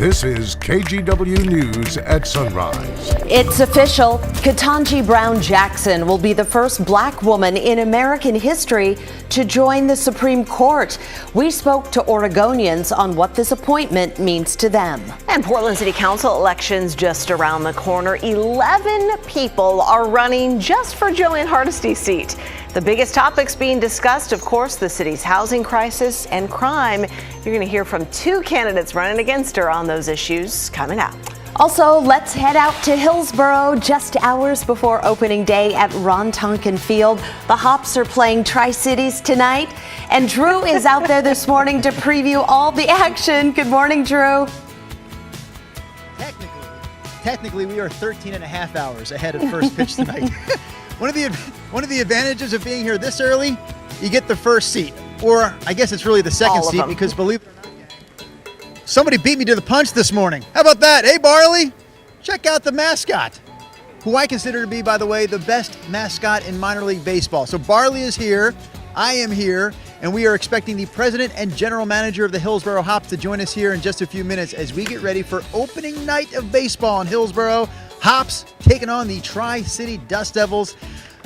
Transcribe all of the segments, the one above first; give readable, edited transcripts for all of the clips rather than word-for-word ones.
This is KGW News at Sunrise. It's official. Ketanji Brown Jackson will be the first black woman in American history to join the Supreme Court. We spoke to Oregonians on what this appointment means to them. And Portland City Council elections just around the corner. 11 people are running just for Joanne Hardesty's seat. The biggest topics being discussed, of course, the city's housing crisis and crime. You're going to hear from two candidates running against her on those issues coming up. Also, let's head out to Hillsboro just hours before opening day at Ron Tonkin Field. The Hops are playing Tri-Cities tonight, and Drew is out there this morning to preview all the action. Good morning, Drew. Technically, we are 13 and a half hours ahead of first pitch tonight. One of the advantages of being here this early, you get the first seat, or I guess it's really the second seat, because believe it or not, somebody beat me to the punch this morning. How about that? Hey, Barley, check out the mascot, who I consider to be, by the way, the best mascot in minor league baseball. So Barley is here, I am here, and we are expecting the president and general manager of the Hillsboro Hops to join us here in just a few minutes as we get ready for opening night of baseball in Hillsboro. Hops taking on the Tri-City Dust Devils.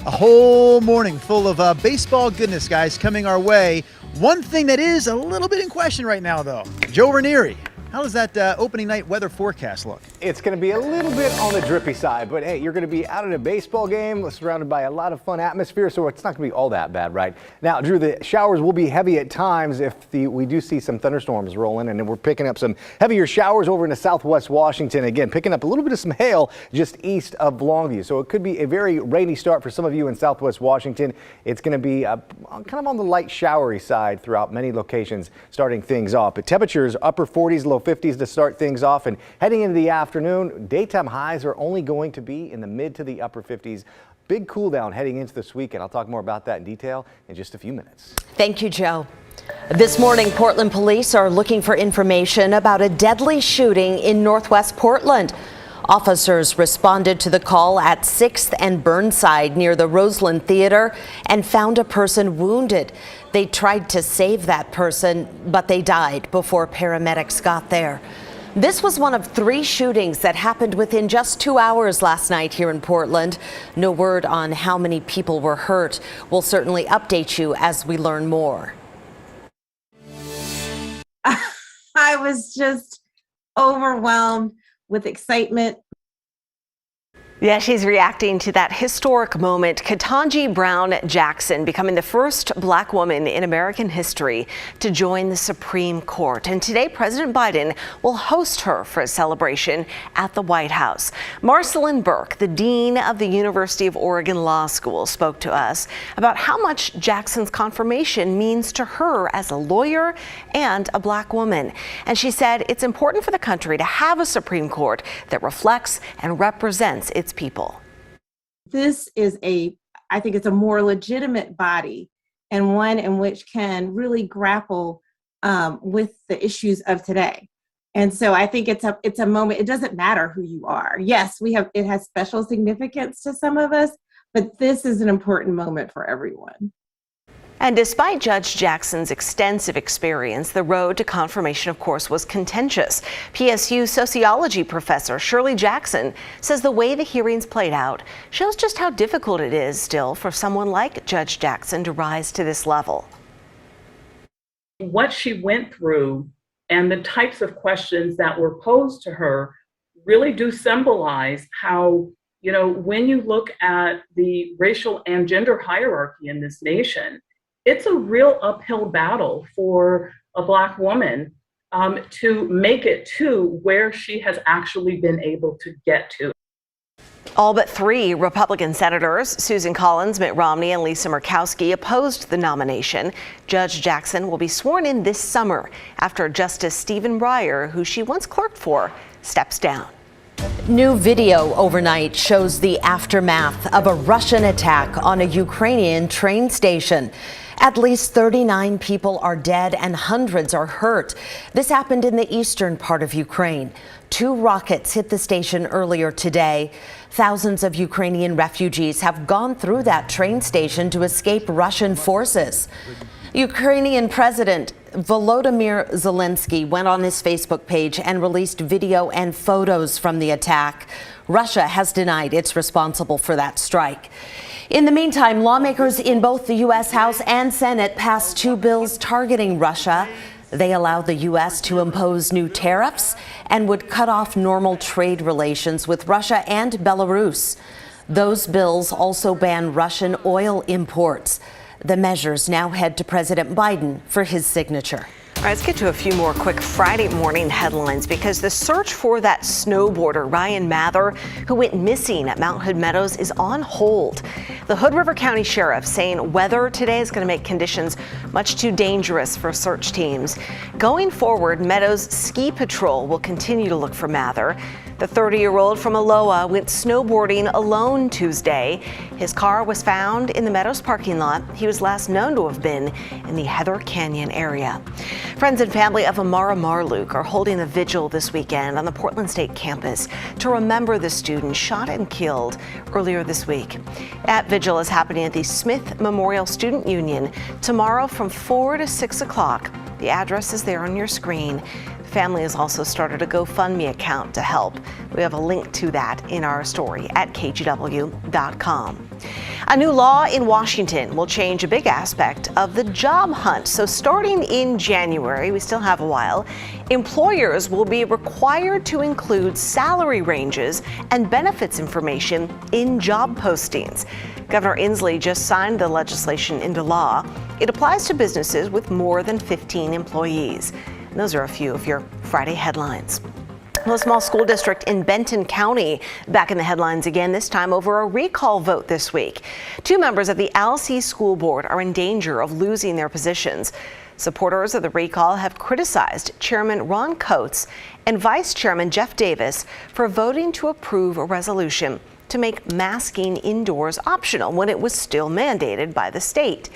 A whole morning full of baseball goodness, guys, coming our way. One thing that is a little bit in question right now, though, Joe Ranieri. How does that opening night weather forecast look? It's going to be a little bit on the drippy side, but hey, you're going to be out at a baseball game surrounded by a lot of fun atmosphere, so it's not going to be all that bad, right? Now, Drew, the showers will be heavy at times if we do see some thunderstorms rolling, and then we're picking up some heavier showers over into southwest Washington. Again, picking up a little bit of some hail just east of Longview, so it could be a very rainy start for some of you in southwest Washington. It's going to be kind of on the light showery side throughout many locations starting things off, but temperatures upper 40s, low 50s to start things off, and heading into the afternoon, daytime highs are only going to be in the mid to the upper 50s. Big cool down heading into this weekend. I'll talk more about that in detail in just a few minutes. Thank you, Joe. This morning, Portland police are looking for information about a deadly shooting in northwest Portland. Officers responded to the call at 6th and Burnside near the Roseland Theater and found a person wounded. They tried to save that person, but they died before paramedics got there. This was one of 3 shootings that happened within just 2 hours last night here in Portland. No word on how many people were hurt. We'll certainly update you as we learn more. I was just overwhelmed with excitement. Yeah, she's reacting to that historic moment. Ketanji Brown Jackson becoming the first black woman in American history to join the Supreme Court. And today, President Biden will host her for a celebration at the White House. Marceline Burke, the dean of the University of Oregon Law School, spoke to us about how much Jackson's confirmation means to her as a lawyer and a black woman. And she said it's important for the country to have a Supreme Court that reflects and represents its people. This is I think it's a more legitimate body and one in which can really grapple with the issues of today. And so I think it's a moment. It doesn't matter who you are. Yes, it has special significance to some of us, but this is an important moment for everyone. And despite Judge Jackson's extensive experience, the road to confirmation, of course, was contentious. PSU sociology professor Shirley Jackson says the way the hearings played out shows just how difficult it is still for someone like Judge Jackson to rise to this level. What she went through and the types of questions that were posed to her really do symbolize how, when you look at the racial and gender hierarchy in this nation, it's a real uphill battle for a black woman to make it to where she has actually been able to get to. All but 3 Republican senators, Susan Collins, Mitt Romney, and Lisa Murkowski, opposed the nomination. Judge Jackson will be sworn in this summer after Justice Stephen Breyer, who she once clerked for, steps down. New video overnight shows the aftermath of a Russian attack on a Ukrainian train station. At least 39 people are dead and hundreds are hurt. This happened in the eastern part of Ukraine. 2 rockets hit the station earlier today. Thousands of Ukrainian refugees have gone through that train station to escape Russian forces. Ukrainian President Volodymyr Zelensky went on his Facebook page and released video and photos from the attack. Russia has denied it's responsible for that strike. In the meantime, lawmakers in both the U.S. House and Senate passed two bills targeting Russia. They allow the U.S. to impose new tariffs and would cut off normal trade relations with Russia and Belarus. Those bills also ban Russian oil imports. The measures now head to President Biden for his signature. All right, let's get to a few more quick Friday morning headlines, because the search for that snowboarder, Ryan Mather, who went missing at Mount Hood Meadows, is on hold. The Hood River County Sheriff saying weather today is going to make conditions much too dangerous for search teams. Going forward, Meadows Ski Patrol will continue to look for Mather. The 30-year-old from Aloha went snowboarding alone Tuesday. His car was found in the Meadows parking lot. He was last known to have been in the Heather Canyon area. Friends and family of Amara Marluke are holding a vigil this weekend on the Portland State campus to remember the student shot and killed earlier this week. That vigil is happening at the Smith Memorial Student Union tomorrow from 4 to 6 o'clock. The address is there on your screen. The family has also started a GoFundMe account to help. We have a link to that in our story at KGW.com. A new law in Washington will change a big aspect of the job hunt. So starting in January, we still have a while, employers will be required to include salary ranges and benefits information in job postings. Governor Inslee just signed the legislation into law. It applies to businesses with more than 15 employees. And those are a few of your Friday headlines. Well, a small school district in Benton County back in the headlines again, this time over a recall vote this week. Two members of the LC School Board are in danger of losing their positions. Supporters of the recall have criticized Chairman Ron Coates and Vice Chairman Jeff Davis for voting to approve a resolution to make masking indoors optional when it was still mandated by the state.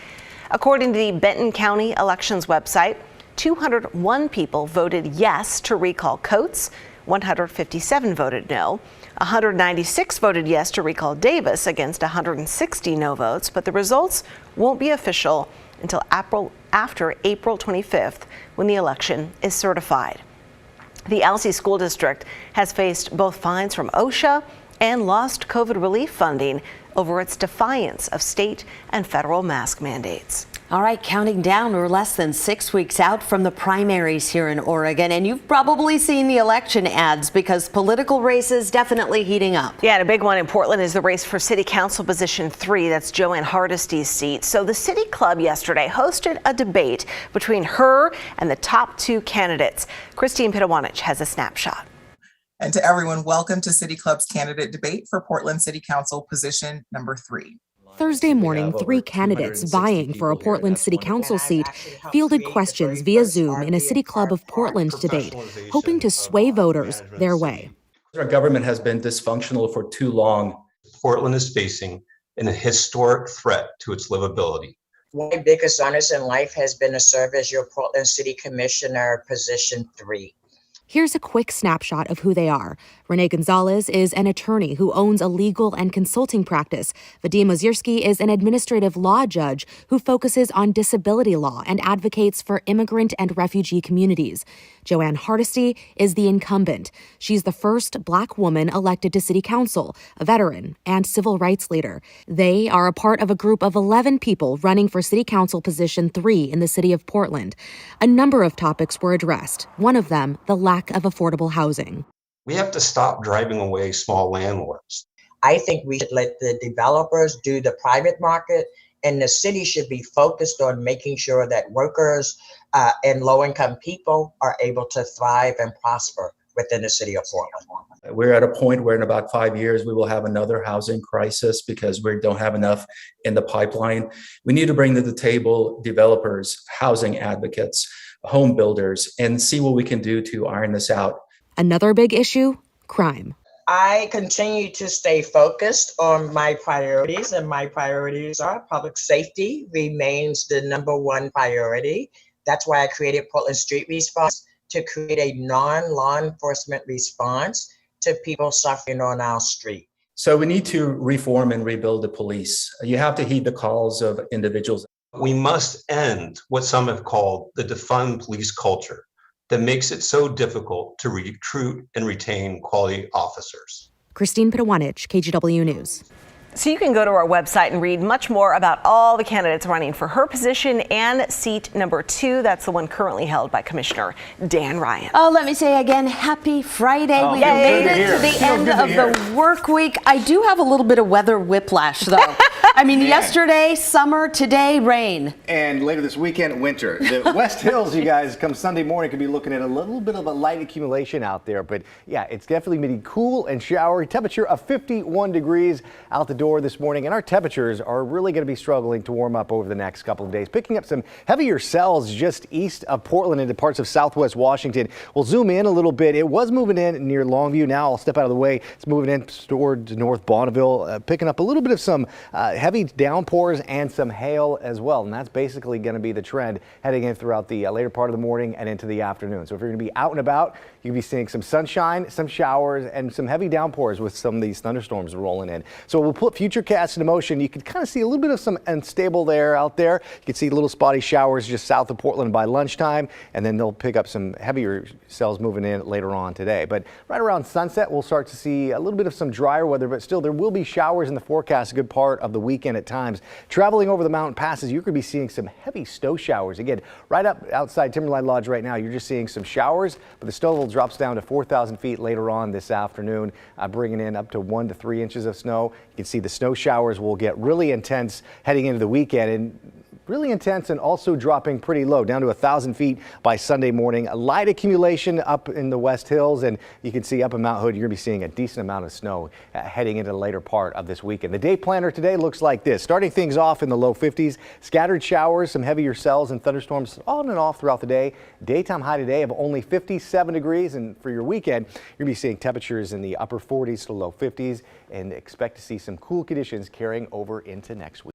According to the Benton County Elections website, 201 people voted yes to recall Coates, 157 voted no, 196 voted yes to recall Davis against 160 no votes, but the results won't be official until after April 25th, when the election is certified. The LC School District has faced both fines from OSHA and lost COVID relief funding over its defiance of state and federal mask mandates. All right, counting down, we're less than 6 weeks out from the primaries here in Oregon, and you've probably seen the election ads because political races definitely heating up. Yeah, and a big one in Portland is the race for City Council Position 3. That's Joanne Hardisty's seat. So the City Club yesterday hosted a debate between her and the top two candidates. Christine Pitawanich has a snapshot. And to everyone, welcome to City Club's candidate debate for Portland City Council Position number 3. Thursday morning, 3 candidates vying for a Portland City Council seat fielded questions via Zoom in a City Club of Portland debate, hoping to sway voters their way. Our government has been dysfunctional for too long. Portland is facing an historic threat to its livability. My biggest honors in life has been to serve as your Portland City Commissioner, Position 3. Here's a quick snapshot of who they are. Renee Gonzalez is an attorney who owns a legal and consulting practice. Vadim Ozierski is an administrative law judge who focuses on disability law and advocates for immigrant and refugee communities. Joanne Hardisty is the incumbent. She's the first Black woman elected to City Council, a veteran and civil rights leader. They are a part of a group of 11 people running for City Council Position 3 in the city of Portland. A number of topics were addressed, one of them the lack of affordable housing. We have to stop driving away small landlords. I think we should let the developers do the private market, and the city should be focused on making sure that workers and low-income people are able to thrive and prosper within the city of Portland. We're at a point where in about 5 years, we will have another housing crisis because we don't have enough in the pipeline. We need to bring to the table developers, housing advocates, home builders, and see what we can do to iron this out. Another big issue, crime. I continue to stay focused on my priorities, and my priorities are public safety remains the number one priority. That's why I created Portland Street Response, to create a non-law enforcement response to people suffering on our street. So we need to reform and rebuild the police. You have to heed the calls of individuals. We must end what some have called the defund police culture that makes it so difficult to recruit and retain quality officers. Christine Pitawanich, KGW News. So you can go to our website and read much more about all the candidates running for her position and seat number 2. That's the one currently held by Commissioner Dan Ryan. Oh, let me say again, happy Friday. We made it to the end of the work week. I do have a little bit of weather whiplash, though. I mean, yesterday, summer, today, rain. And later this weekend, winter. The West Hills, you guys, come Sunday morning, could be looking at a little bit of a light accumulation out there. But yeah, it's definitely going to be cool and showery. Temperature of 51 degrees out the door this morning. And our temperatures are really going to be struggling to warm up over the next couple of days. Picking up some heavier cells just east of Portland into parts of southwest Washington. We'll zoom in a little bit. It was moving in near Longview. Now I'll step out of the way. It's moving in towards North Bonneville, picking up a little bit of some heavy downpours and some hail as well. And that's basically going to be the trend heading in throughout the later part of the morning and into the afternoon. So if you're going to be out and about, you'll be seeing some sunshine, some showers, and some heavy downpours with some of these thunderstorms rolling in. So we'll put futurecast into motion. You can kind of see a little bit of some unstable there out there. You can see little spotty showers just south of Portland by lunchtime, and then they'll pick up some heavier cells moving in later on today. But right around sunset, we'll start to see a little bit of some drier weather, but still there will be showers in the forecast a good part of the weekend at times. Traveling over the mountain passes, you're going to be seeing some heavy snow showers. Again, right up outside Timberline Lodge right now, you're just seeing some showers, but the snow level drops down to 4,000 feet later on this afternoon, bringing in up to 1 to 3 inches of snow. You can see the snow showers will get really intense heading into the weekend, and really intense and also dropping pretty low, down to 1,000 feet by Sunday morning. A light accumulation up in the West Hills, and you can see up in Mount Hood, you're going to be seeing a decent amount of snow heading into the later part of this weekend. The day planner today looks like this. Starting things off in the low 50s, scattered showers, some heavier cells and thunderstorms on and off throughout the day. Daytime high today of only 57 degrees, and for your weekend, you're going to be seeing temperatures in the upper 40s to low 50s, and expect to see some cool conditions carrying over into next week.